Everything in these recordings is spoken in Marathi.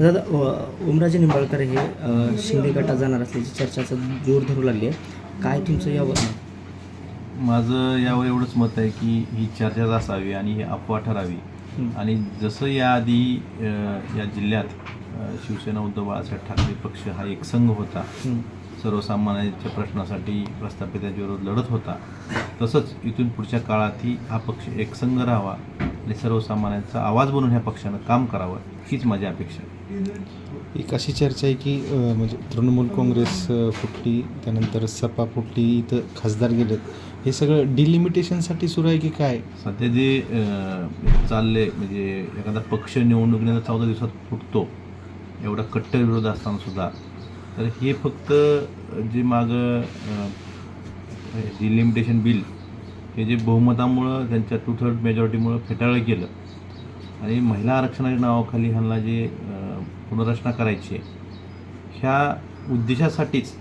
दादा, ओमराजे निंबाळकर हे शिंदे गटात जाणार असल्याची चर्चाचा जोर धरू लागली आहे. काय तुमचं यावर? माझं यावर एवढंच मत आहे की ही चर्चाच असावी आणि ही अफवा ठरावी. आणि जसं याआधी या जिल्ह्यात शिवसेना उद्धव बाळासाहेब ठाकरे पक्ष हा एकसंघ होता, सर्वसामान्यांच्या प्रश्नासाठी प्रस्थापितांच्या विरोधात लढत होता, तसंच इथून पुढच्या काळातही हा पक्ष एकसंघ राहावा आणि सर्वसामान्यांचा आवाज बनून ह्या पक्षानं काम करावं, हीच माझी अपेक्षा आहे. एक अशी चर्चा आहे की म्हणजे तृणमूल काँग्रेस फुटली, त्यानंतर सपा फुटली, इथं खासदार गेलेत, हे सगळं डिलिमिटेशनसाठी सुरू आहे की काय? सध्या जे चालले म्हणजे एखादा पक्ष निवडणुकीनंतर 14 दिवसात फुटतो, एवढा कट्टर विरोध असताना सुद्धा, तर हे फक्त जे मागं डिलिमिटेशन बिल हे जे बहुमतामुळं त्यांच्या 2/3 मेजॉरिटीमुळं फेटाळलं गेलं आणि महिला आरक्षणाच्या नावाखाली ह्यांना जे पुनर्रचना करायची आहे, ह्या उद्देशासाठीच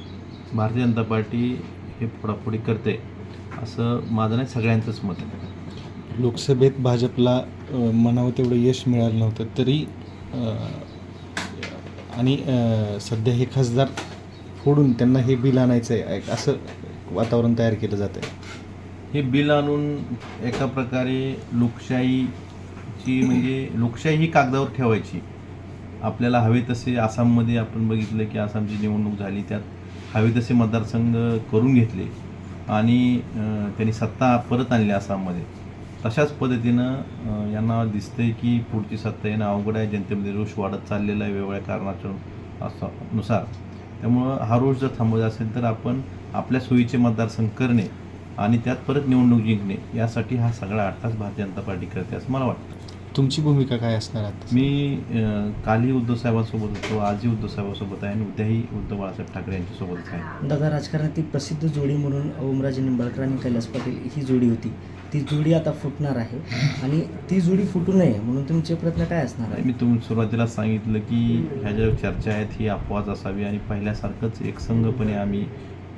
भारतीय जनता पार्टी हे फोडाफोडी करते, असं माझं नाही सगळ्यांचंच मत आहे. लोकसभेत भाजपला म्हणावं तेवढं यश मिळालं नव्हतं तरी आणि सध्या हे खासदार फोडून त्यांना हे बिल आणायचं आहे असं वातावरण तयार केलं जातं आहे. हे बिल आणून एका प्रकारे लोकशाहीची म्हणजे लोकशाही ही कागदावर ठेवायची. आपल्याला हवे तसे आसाममध्ये आपण बघितलं की आसामची निवडणूक झाली, त्यात हवे तसे मतदारसंघ करून घेतले आणि त्यांनी सत्ता परत आणली आसाममध्ये. तशाच पद्धतीनं यांना दिसतंय की पुढची सत्ता येणं अवघड आहे. जनतेमध्ये रोष वाढत चाललेला आहे वेगवेगळ्या कारणाच्या नुसार. त्यामुळं हा रोष जर थांबवायचा असेल तर आपण आपल्या सोयीचे मतदारसंघ करणे आणि त्यात परत निवडणूक जिंकणे, यासाठी हा सगळा अट्टास भारतीय जनता पार्टी करते असं मला वाटतं. तुमची भूमिका काय असणार आता? मी कालही उद्धव साहेबांसोबत होतो, आजही उद्धव साहेबांसोबत आहे आणि उद्याही उद्धव बाळासाहेब ठाकरे यांच्यासोबतच आहे. दादा, राजकारणातील प्रसिद्ध जोडी म्हणून ओमराजे निंबाळकर आणि कैलास पाटील ही जोडी होती. ती जोडी आता फुटणार आहे आणि ती जोडी फुटू नये म्हणून तुमचे प्रयत्न काय असणार आहे? मी सुरुवातीला सांगितलं की ह्या ज्या चर्चा आहेत ही अफवाच असावी आणि पहिल्यासारखंच एकसंघपणे आम्ही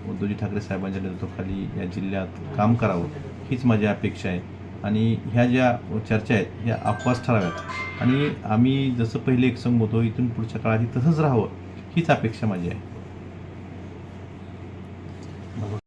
उद्धवजी ठाकरे साहेबांच्या नेतृत्वाखाली या जिल्ह्यात काम करावं, हीच माझी अपेक्षा आहे. आणि ह्या ज्या चर्चा आहेत ह्या अफवाच ठराव्यात आणि आम्ही जसं पहिले एकसंघ होतो इथून पुढच्या काळातही तसंच राहावं, हीच अपेक्षा माझी आहे.